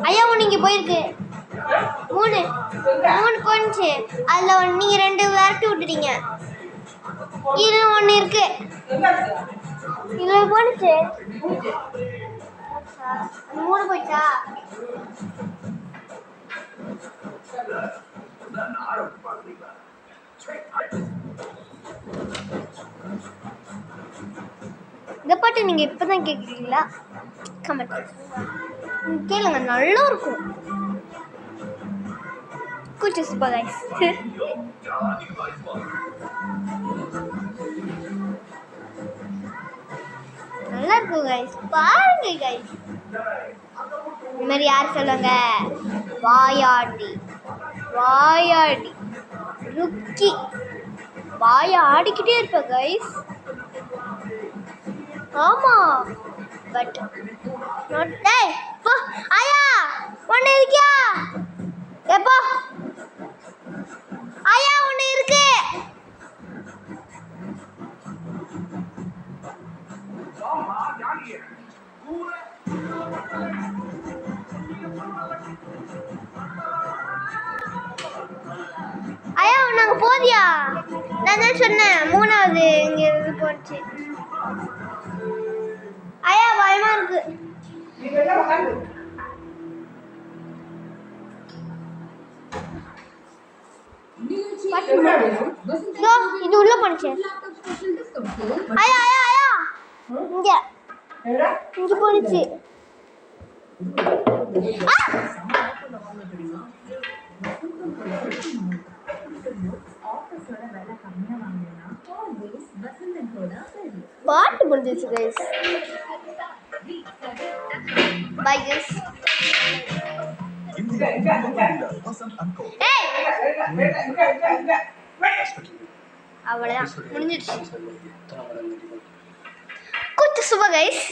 ஐயா நீங்க போயிருக்கு 3 கொஞ்சு அதில் நீங்கள் 2 விரட்டி விட்டுட்டீங்க. இதில் 1 இருக்கு. இதில் போனுச்சு 3 போயிடுச்சா? இந்த பாட்டு நீங்க இப்பதான் கேக்குறீங்களா? கமெண்ட் கேளுங்க, நல்லா இருக்கும். குச்சி சூப்பர் கைஸ். நல்லா இருக்கும் கைஸ், பாருங்க கைஸ். இந்த மாதிரி யார் சொல்லுங்க? வாயாடி ருக்கி வாயை ஆடிக்கிட்டே இருப்ப கைஸ். ஆமா பட் நாட். டேய் போ ஆயா, ஒண்ணு இருக்கியா? எப்போ ஆயா ஒண்ணு இருக்கு. ஐயா நாங்க போதியா? நான் தான் சொன்னேன் 3வது இங்க இருந்து போச்சு. ஐயா பயமா இருக்கு. இது உள்ள போனுச்சு. ஐயா ஐயா ஐயா இங்க போனுச்சு. பாட்டு முடிஞ்சிச்சு கைஸ். Bye guys. அவ்வளவுதான் முடிஞ்சிடுச்சு. குச்சி சுப கைஸ்.